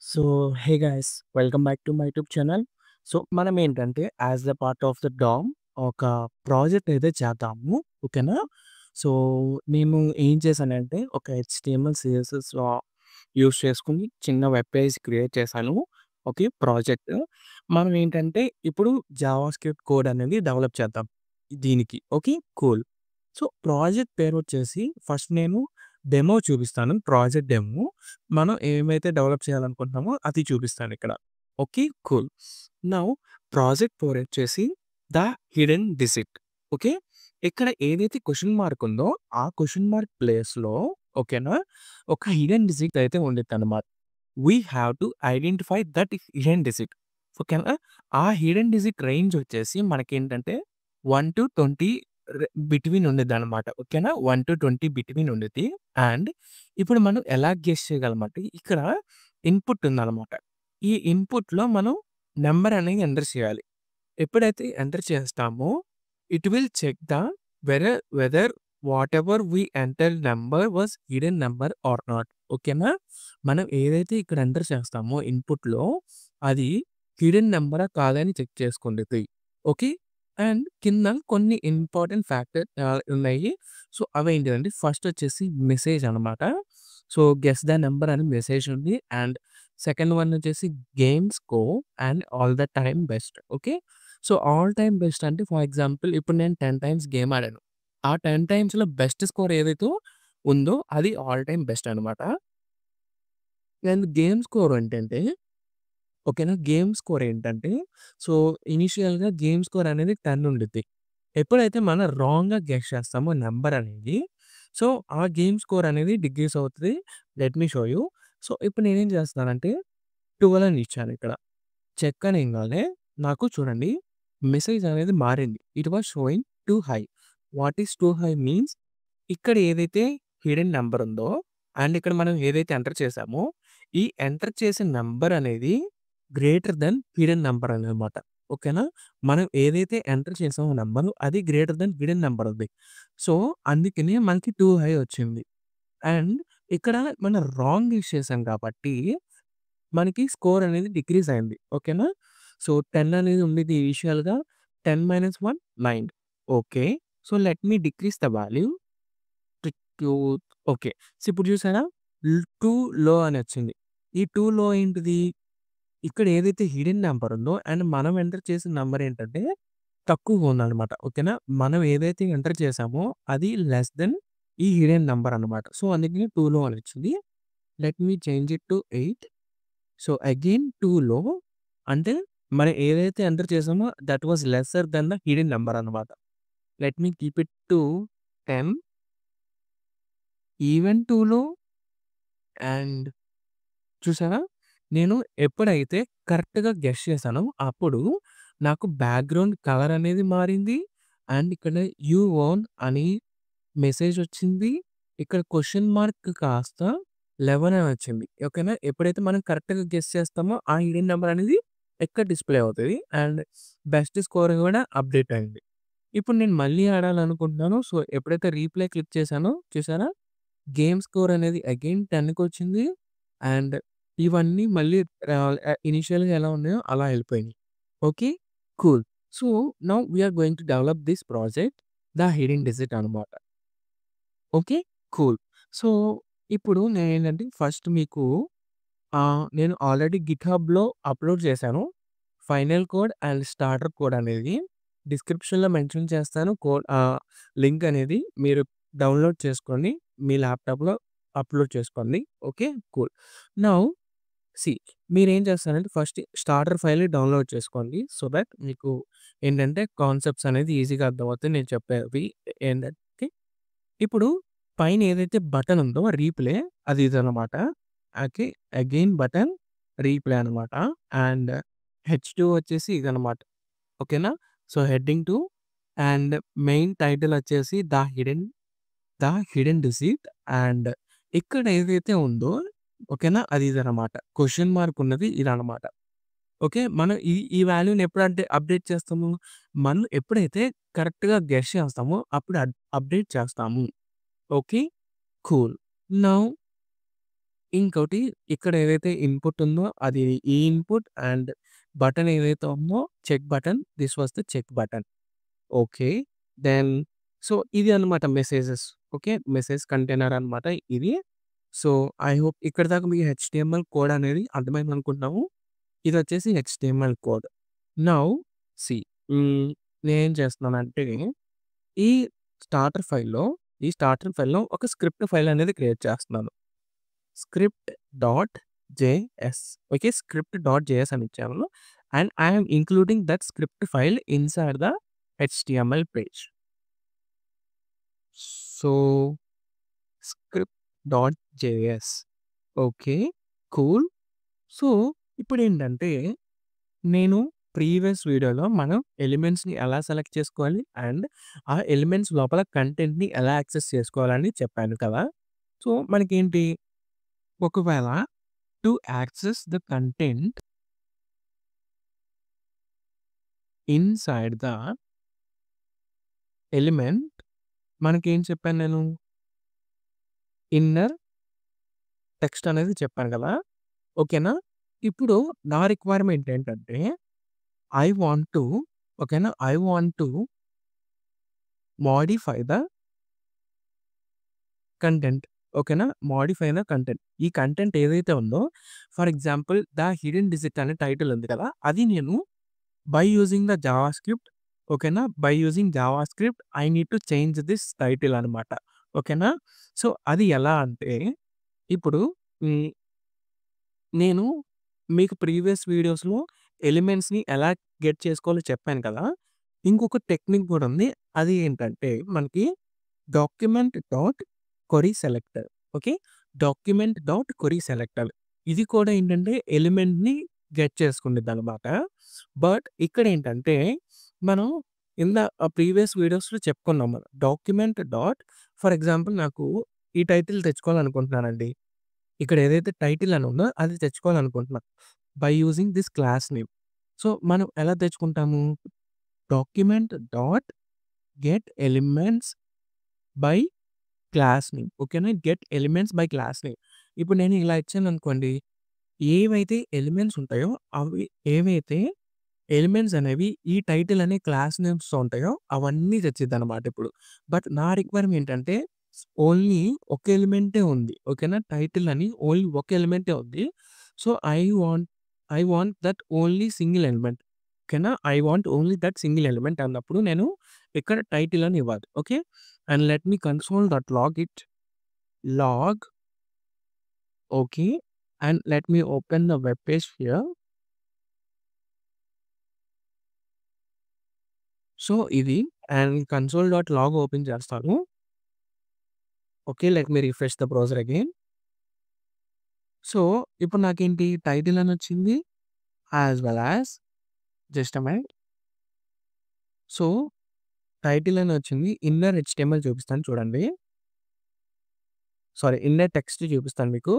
So, hey guys! Welcome back to my YouTube channel. So, మనమేంటంటే as a part of the DOM ఒక project అయితే చేద్దాము. ఓకేనా? So, నేను ఏం చేశానంటే ఒక హెచ్‌టీఎంఎల్, సీఎస్ఎస్ యూజ్ చేసుకొని చిన్న వెబ్ పేజ్ క్రియేట్ చేశాను. ఓకే. ప్రాజెక్ట్. మనం ఏంటంటే ఇప్పుడు జావాస్క్రిప్ట్ కోడ్ అనేది డెవలప్ చేద్దాం దీనికి. ఓకే. కూల్. సో, ప్రాజెక్ట్ పేరొచ్చేసి ఫస్ట్ నేను డెమో చూపిస్తాను. Project demo. మనం ఏమైతే డెవలప్ చేయాలనుకుంటున్నామో అది చూపిస్తానిక్కడ. ఓకే. కూల్. నౌ ప్రాజెక్ట్ పేరొచ్చేసి 'ద హిడెన్ డిజిట్'. ఓకే. ఇక్కడ ఏదైతే క్వెషన్ మార్క్ ఉందో ఆ క్వెషన్ మార్క్ ప్లేస్‌లో ఓకేనా, ఒక హిడెన్ డిజిట్ అయితే ఉండిద్దనమాట. We have to identify that hidden digit. ఓకేనా. ఆ హిడెన్ డిజిట్ రేంజ్ వచ్చేసి మనకేంటంటే 1-20 బిట్వీన్ ఉండిద్దనమాట. ఓకేనా. 1-20 బిట్వీన్ ఉండిద్ది. అండ్ ఇప్పుడు మనం ఎలా గెస్ చేయగలమంటే ఇక్కడ ఇన్‌పుట్ ఉందనమాట. ఈ ఇన్‌పుట్‌లో మనం నంబర్ అనేది ఎంటర్ చేయాలి. ఎప్పుడైతే ఎంటర్ చేస్తామో it will check the whether whatever we enter number was hidden number or not. ఓకేనా. మనం ఏదైతే ఇక్కడ ఎంటర్ చేస్తామో ఇన్‌పుట్‌లో అది హిడెన్ నంబరా కాదా అని చెక్ చేసుకుండిద్ది. ఓకే. అండ్ కింద కొన్ని ఇంపార్టెంట్ ఫ్యాక్టర్ ఉన్నాయి. సో, అవేంటిదంటే ఫస్ట్ వచ్చేసి మెసేజ్ అనమాట. సో, గెస్ ద నంబర్ అని మెసేజ్ ఉంది. అండ్ సెకండ్ వన్ వచ్చేసి game score and all the time best. Okay. So, all time best అంటే ఫర్ ఎగ్జాంపుల్ ఇప్పుడు నేను 10 టైమ్స్ గేమ్ ఆడాను. ఆ 10 టైమ్స్‌లో బెస్ట్ స్కోర్ ఏదైతే ఉందో అది ఆల్ టైమ్ బెస్ట్ అనమాట. అండ్ గేమ్ స్కోర్ ఏంటంటే ఓకేనా. గేమ్ స్కోర్ ఏంటంటే సో, ఇనీషియల్‌గా గేమ్ స్కోర్ అనేది 10 ఉండిద్ది. ఎప్పుడైతే మనం రాంగ్‌గా గెస్ చేస్తామో నంబర్ అనేది, సో, ఆ గేమ్ స్కోర్ అనేది డిక్రీజ్ అవుతది. Let me show you. So, ఇప్పుడు నేనేం చేస్తున్నానంటే 12 అని ఇచ్చానిక్కడ. చెక్ అనంగానే నాకు చూడండి మెసేజ్ అనేది మారింది. It was sowing two high. What is two high means ఇక్కడ ఏదైతే హిడెన్ నంబర్ ఉందో అండ్ ఇక్కడ మనం ఏదైతే ఎంటర్ చేసామో, ఈ ఎంటర్ చేసిన నంబర్ అనేది గ్రేటర్ దెన్ హిడెన్ నంబర్ అనమాట. ఓకేనా. మనం ఏదైతే ఎంటర్ చేసామో నంబర్ అది గ్రేటర్ దెన్ హిడెన్ నంబర్ ఉంది. సో, అందుకనే మనకి టూ హై వచ్చింది. అండ్ ఇక్కడ మనం రాంగ్ యూజ్ చేసాం కాబట్టి మనకి స్కోర్ అనేది డిక్రీజ్ అయింది. ఓకేనా. సో, 10 అనేది ఉండేది ఇనీషియల్‌గా 10 - 1 9. Okay. So, let me decrease the value to okay. So, ఇప్పుడు చూసారా? 2 లో అనొచ్చింది. ఈ 2 లో ఏంటిది? ఇక్కడ ఏదైతే హిడెన్ నంబర్ ఉందో అండ్ మనం ఎంటర్ చేసిన నంబర్ ఏంటంటే తక్కువగా ఉందనమాట. ఓకేనా. మనం ఏదైతే ఎంటర్ చేసామో అది లెస్ దెన్ ఈ హిడెన్ నంబర్ అనమాట. సో, అందుకని 2లో అనొచ్చింది. Let me change it to 8. So, again 2లో అంటే మనం ఏదైతే ఎంటర్ చేసామో that was lesser than the hidden number అనమాట. Let me keep it to 10. Even 2లో అండ్ చూసారా? నేను ఎప్పుడైతే కరెక్ట్‌గా గెస్ చేశానో అప్పుడు నాకు బ్యాక్‌గ్రౌండ్ కలర్ అనేది మారింది. అండ్ ఇక్కడ యూ ఓన్ అని మెసేజ్ వచ్చింది. ఇక్కడ క్వెషన్ మార్క్ కాస్త 11 అని వచ్చింది. ఓకేనా. ఎప్పుడైతే మనం కరెక్ట్‌గా గెస్ చేస్తామో ఆ హిడెన్ నంబర్ అనేది ఇక్కడ డిస్‌ప్లే అవుతది. అండ్ బెస్ట్ స్కోర్ కూడా అప్‌డేట్ అయింది. ఇప్పుడు నేను మళ్ళీ ఆడాలనుకుంటున్నాను. సో, ఎప్పుడైతే రీప్లే క్లిక్ చేశానో చూసారా? గేమ్ స్కోర్ అనేది అగైన్ 10కొచ్చింది. అండ్ ఇవన్నీ మళ్ళీ ఇనీషియల్‌గా ఎలా ఉన్నాయో అలా ఎళ్ళిపోయినాయి. Okay. Cool. So, now we are going to develop this project the hidden digit అనమాట. ఓకే. కూల్. సో, ఇప్పుడు నేనేంటంటే ఫస్ట్ మీకు నేను ఆల్రెడీ గిట్‌హబ్‌లో అప్‌లోడ్ చేశాను. Final code and starter code అనేది డిస్క్రిప్షన్‌లో మెన్షన్ చేస్తాను. లింక్ అనేది మీరు డౌన్‌లోడ్ చేసుకొని మీ ల్యాప్‌టాప్‌లో అప్‌లోడ్ చేసుకోండి. ఓకే. కూల్. నౌ సీ మీరేం చేస్తారంటే ఫస్ట్ స్టార్టర్ ఫైల్‌ని డౌన్‌లోడ్ చేసుకోండి. సో దట్ మీకు ఏంటంటే కాన్సెప్ట్స్ అనేది ఈజీగా అర్థమవుతాయి. నేను చెప్పేవి ఏంటంటే ఇప్పుడు పైన ఏదైతే బటన్ ఉందో రీప్లే అది ఇదనమాట. ఓకే. అగైన్ బటన్ రీప్లే అనమాట. అండ్ హెచ్2 వచ్చేసి ఇదనమాట. ఓకేనా. So, heading 2 and main title వచ్చేసి ద హిడెన్ డిసీట్. అండ్ ఇక్కడ ఏదైతే ఉందో ఓకేనా, అది ఇదనమాట. క్వెషన్ మార్క్ ఉన్నది ఇదనమాట. ఓకే. మనం ఈ వాల్యూని ఎప్పుడు అప్డేట్ చేస్తాము? మనం ఎప్పుడైతే కరెక్ట్‌గా గెస్ చేస్తామో అప్పుడు అప్డేట్ చేస్తాము. ఓకే. కూల్. నౌ ఇంకోటి ఇక్కడ ఏదైతే ఇన్‌పుట్ ఉందో అది ఈ ఇన్‌పుట్ అండ్ బటన్ ఏదైతే ఉందో check button. This was the check button. Okay. Then so, ఇది అన్నమాట మెసేజెస్. ఓకే. మెసేజ్ కంటైనర్ అన్నమాట ఇది. సో, ఐ హోప్ ఇక్కడి దాకా మీకు హెచ్‌టీఎంఎల్ కోడ్ అనేది అర్థమైందనుకుంటున్నాము. ఇదొచ్చేసి హెచ్‌టీఎంఎల్ కోడ్. నౌ సీ హ్మ్. నేనేం చేస్తున్నానంటే ఈ స్టార్టర్ ఫైల్‌లో ఈ స్టార్టర్ ఫైల్‌లో ఒక స్క్రిప్ట్ ఫైల్ అనేది క్రియేట్ చేస్తున్నాను. Script dot JS. Okay. Script dot JS అని ఇచ్చాను. And I am including that script file inside the HTML page. So, script dot JS. Okay. Cool. So, ఇప్పుడేంటంటే నేను ప్రీవియస్ వీడియోలో మనం ఎలిమెంట్స్‌ని ఎలా సెలెక్ట్ చేసుకోవాలి అండ్ ఆ ఎలిమెంట్స్ లోపల కంటెంట్‌ని ఎలా యాక్సెస్ చేసుకోవాలని చెప్పాను కదా! సో, మనకేంటి ఒకవేళ to access the content inside the element మనకేం చెప్పాను నేను? ఇన్నర్ టెక్స్ట్ అనేది చెప్పాను కదా! ఓకేనా? ఇప్పుడు నా రిక్వైర్మెంట్ ఏంటంటే ఐ వాంట్ టు ఓకేనా? I want to modify the content. ఓకేనా? Modify the content. ఈ కంటెంట్ ఏదైతే ఉందో for example 'the hidden digit' అనే టైటిల్ ఉంది కదా! అది నేను బై యూజింగ్ ద జావాస్క్రిప్ట్ ఓకేనా? By using JavaScript I need to change this title అనమాట. ఓకేనా? సో, అది ఎలా అంటే ఇప్పుడు హ్మ్. నేను మీకు ప్రీవియస్ వీడియోస్‌లో ఎలిమెంట్స్‌ని ఎలా గెట్ చేసుకోవాలో చెప్పాను కదా! ఇంకొక టెక్నిక్ కూడా ఉంది. అది ఏంటంటే మనకి document dot query selector. Okay. Document dot query selector. ఇది కూడా ఏంటంటే ఎలిమెంట్‌ని గెట్ చేసుకునిద్దనమాట. బట్ ఇక్కడేంటంటే మనం ప్రీవియస్ వీడియోస్‌లో చెప్పుకున్నాం మనం. డాక్యుమెంట్ డాట్ ఫర్ ఎగ్జాంపుల్ నాకు ఈ టైటిల్ తెచ్చుకోవాలనుకుంటున్నానండి. ఇక్కడ ఏదైతే టైటిల్ అని ఉందో అది తెచ్చుకోవాలనుకుంటున్నా. By using this class name. So, మనం ఎలా తెచ్చుకుంటాము? Document dot get elements by class name. ఓకేనా? Get elements by class name. ఇప్పుడు నేను ఇలా ఇచ్చాననుకోండి. ఏవైతే ఎలిమెంట్స్ ఉంటాయో అవి ఏవైతే ఎలిమెంట్స్ అనేవి ఈ టైటిల్ అనే క్లాస్ నేమ్స్‌తో ఉంటాయో అవన్నీ తెచ్చిద్దనమాట ఇప్పుడు. బట్ నా రిక్వైర్‌మెంట్ ఏంటంటే ఓన్లీ ఒక ఎలిమెంటే ఉంది. ఓకేనా? టైటిల్ అని ఓన్లీ ఒక ఎలిమెంటే ఉంది. So, I want that only single element. ఓకేనా? I want only that single element అన్నప్పుడు నేను ఇక్కడ టైటిల్ అని ఇవ్వాలి. Okay. And let me console dot log it. Log okay. And let me open the web page here. So, ఇది and console dot log open చేస్తాను. Okay. Let me refresh the browser again. So, ఇప్పుడు నాకేంటి title అనొచ్చింది. As well as just a minute. So, title అని వచ్చింది. Inner HTML చూపిస్తాను చూడండి. Sorry inner text చూపిస్తాను మీకు.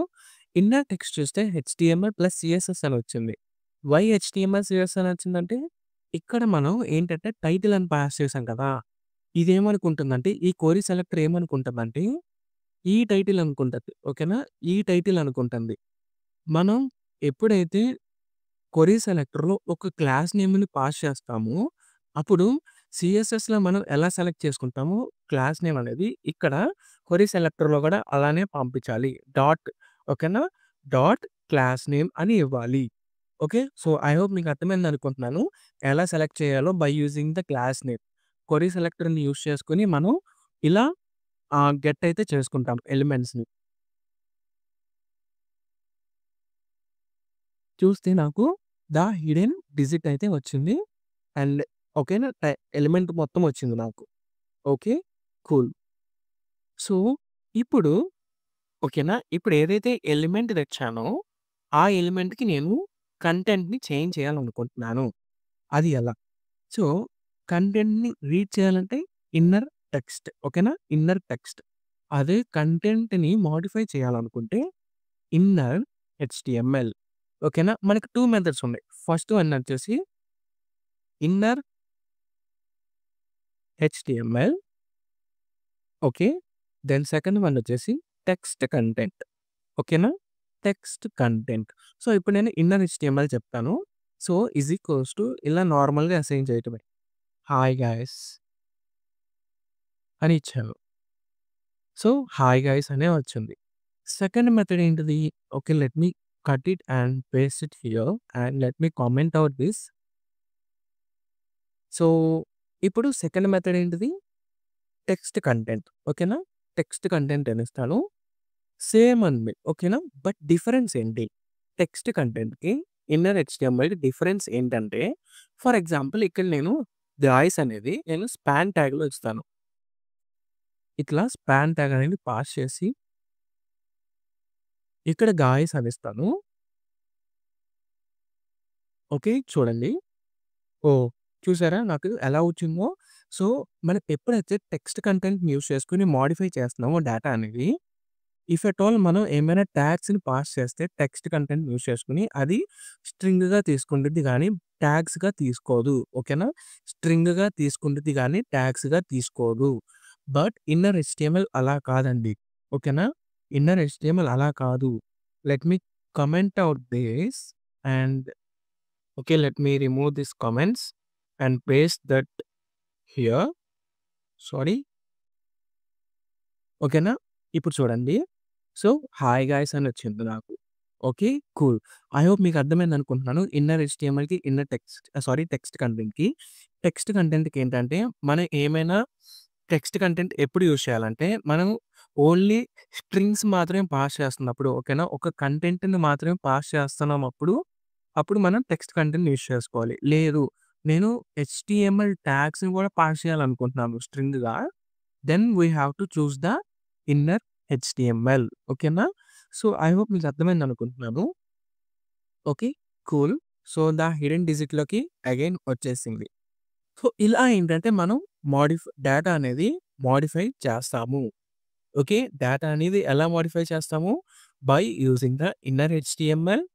ఇన్నర్ టెక్స్ట్ చూస్తే హెచ్‌టీఎంఎల్ ప్లస్ సీఎస్ఎస్ అని వచ్చింది. వై హెచ్‌టీఎంఎల్, సీఎస్ఎస్ అని వచ్చిందంటే ఇక్కడ మనం ఏంటంటే టైటిల్ అని పాస్ చేసాం కదా! ఇదేమనుకుంటుందంటే ఈ క్వెరీ సెలెక్టర్ ఏమనుకుంటుందంటే ఈ టైటిల్ అనుకుంటది. ఓకేనా? ఈ టైటిల్ అనుకుంటుంది. మనం ఎప్పుడైతే క్వెరీ సెలెక్టర్‌లో ఒక క్లాస్ నేమ్‌ని పాస్ చేస్తామో, అప్పుడు సీఎస్ఎస్‌లో మనం ఎలా సెలెక్ట్ చేసుకుంటామో క్లాస్ నేమ్ అనేది ఇక్కడ క్వెరీ సెలెక్టర్‌లో కూడా అలానే పంపించాలి. డాట్ ఓకేనా? డాట్ క్లాస్ నేమ్ అని ఇవ్వాలి. ఓకే. సో, ఐ హోప్ మీకు అర్థమైందనుకుంటున్నాను. ఎలా సెలెక్ట్ చేయాలో by using the class name. Query సెలెక్టర్‌ని యూజ్ చేసుకొని మనం ఇలా గెట్ అయితే చేసుకుంటాం ఎలిమెంట్స్‌ని. చూస్తే నాకు ద హిడెన్ డిజిట్ అయితే వచ్చింది. అండ్ ఓకేనా? ఎలిమెంట్ మొత్తం వచ్చింది నాకు. ఓకే. కూల్. సో, ఇప్పుడు ఓకేనా? ఇప్పుడు ఏదైతే ఎలిమెంట్ తెచ్చానో, ఆ ఎలిమెంట్‌కి నేను కంటెంట్‌ని చేంజ్ చేయాలనుకుంటున్నాను. అది ఎలా? సో, కంటెంట్‌ని రీడ్ చేయాలంటే ఇన్నర్ టెక్స్ట్. ఓకేనా? Inner text. అదే కంటెంట్‌ని మోడిఫై చేయాలనుకుంటే ఇన్నర్ హెచ్‌టీఎంఎల్. ఓకేనా? మనకు 2 మెథడ్స్ ఉన్నాయి. ఫస్ట్ వన్ వచ్చేసి inner HTML. Okay. Then second one వచ్చేసి టెక్స్ట్ కంటెంట్. ఓకేనా? Text content. సో, ఇప్పుడు నేను ఇన్నర్ హెచ్‌టీఎంఎల్ చెప్తాను. సో, ఈజ్ ఈక్వల్స్ టు ఇలా నార్మల్‌గా అసైన్ చేయటమే. హాయ్ గైస్ అని ఇచ్చాను. సో, హాయ్ గైస్ అనే వచ్చింది. సెకండ్ మెథడ్ ఏంటిది? Okay. Let me cut it and paste it here and let me comment out this. So, ఇప్పుడు సెకండ్ మెథడ్ ఏంటిది? Text content. ఓకేనా? టెక్స్ట్ కంటెంట్ అని ఇస్తాను. సేమ్ ఉంది. ఓకేనా? బట్ డిఫరెన్స్ ఏంటి? టెక్స్ట్ కంటెంట్‌కి, ఇన్నర్ హెచ్‌టీఎంఎల్‌కి డిఫరెన్స్ ఏంటంటే, ఫర్ ఎగ్జాంపుల్ ఇక్కడ నేను గాయ్స్ అనేది నేను స్పాన్ ట్యాగ్‌లో ఇస్తాను. ఇట్లా స్పాన్ ట్యాగ్ అనేది పాస్ చేసి, ఇక్కడ గాయ్స్ అని ఇస్తాను. ఓకే. చూడండి. ఓహ్! చూసారా నాకు ఎలా వచ్చిందో? సో, మనం ఎప్పుడైతే టెక్స్ట్ కంటెంట్‌ని యూజ్ చేసుకొని మోడిఫై చేస్తున్నామో డేటా అనేది, ఇఫ్ ఎట్ ఆల్ మనం ఏమైనా ట్యాగ్స్‌ని పాస్ చేస్తే టెక్స్ట్ కంటెంట్ యూజ్ చేసుకొని అది స్ట్రింగ్‌గా తీసుకుంటుంది గానీ, ట్యాగ్స్‌గా తీసుకోదు. ఓకేనా? స్ట్రింగ్‌గా తీసుకుంటుంది గానీ, ట్యాగ్స్‌గా తీసుకోదు. బట్ ఇన్నర్ హెచ్‌టీఎంఎల్ అలా కాదండి. ఓకేనా? ఇన్నర్ హెచ్‌టీఎంఎల్ అలా కాదు. Let me comment out this and okay. Let me remove this comments and paste that here. Sorry. ఓకేనా? ఇప్పుడు చూడండి. సో, హాయ్ గైస్ అని వచ్చింది నాకు. ఓకే. కూల్. ఐ హోప్ మీకు అర్థమైందనుకుంటున్నాను. ఇన్నర్ హెచ్‌టీఎంఎల్‌కి, ఇన్నర్ టెక్స్ట్ కంటెంట్‌కి. టెక్స్ట్ కంటెంట్‌కి ఏంటంటే, మనం ఏమైనా టెక్స్ట్ కంటెంట్ ఎప్పుడు యూజ్ చేయాలంటే, మనం ఓన్లీ స్ట్రింగ్స్ మాత్రమే పాస్ చేస్తున్నప్పుడు ఓకేనా? ఒక కంటెంట్‌ని మాత్రమే పాస్ చేస్తున్నామప్పుడు, అప్పుడు మనం టెక్స్ట్ కంటెంట్‌ని యూజ్ చేసుకోవాలి. లేదు నేను హెచ్‌టీఎంఎల్ ట్యాగ్స్‌ని కూడా పాస్ చేయాలనుకుంటున్నాను స్ట్రింగ్‌గా. Then we have to choose the inner HTML. ఓకేనా? సో, ఐ హోప్ మీకు అర్థమైందనుకుంటున్నాను. Okay. Cool. So, the hidden డిజిట్‌లోకి అగైన్ వచ్చేసింది. సో, ఇలా ఏంటంటే మనం డేటా అనేది మోడిఫై చేస్తాము. ఓకే. డేటా అనేది ఎలా మోడిఫై చేస్తాము? By using the inner HTML.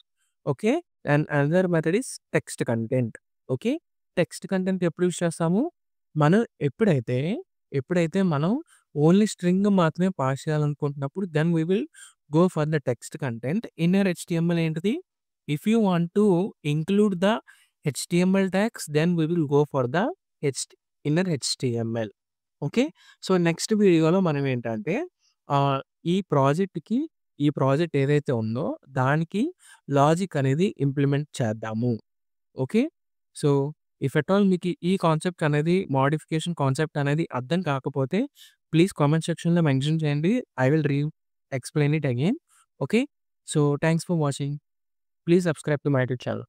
Okay. And another method is text content. Okay. Text content ఎప్పుడు యూజ్ చేస్తాము? మనం ఎప్పుడైతే, ఎప్పుడైతే మనం ఓన్లీ స్ట్రింగ్ మాత్రమే పాస్ చేయాలనుకుంటున్నప్పుడు then we will go for the text content. Inner HTML ఏంటిది? If you want to include the HTML tags then we will go for the inner HTML. Okay. So, next వీడియోలో మనం ఏంటంటే ఆహ్, ఈ ప్రాజెక్ట్‌కి ఈ ప్రాజెక్ట్ ఏదైతే ఉందో దానికి లాజిక్ అనేది ఇంప్లిమెంట్ చేద్దాము. Okay. So, if at all మీకు ఈ కాన్సెప్ట్ అనేది మోడిఫికేషన్ కాన్సెప్ట్ అనేది అర్థం కాకపోతే ప్లీజ్ కామెంట్ సెక్షన్‌లో మెన్షన్ చేయండి. I will explain it again. Okay. So, thanks for watching. Please subscribe to my YouTube channel.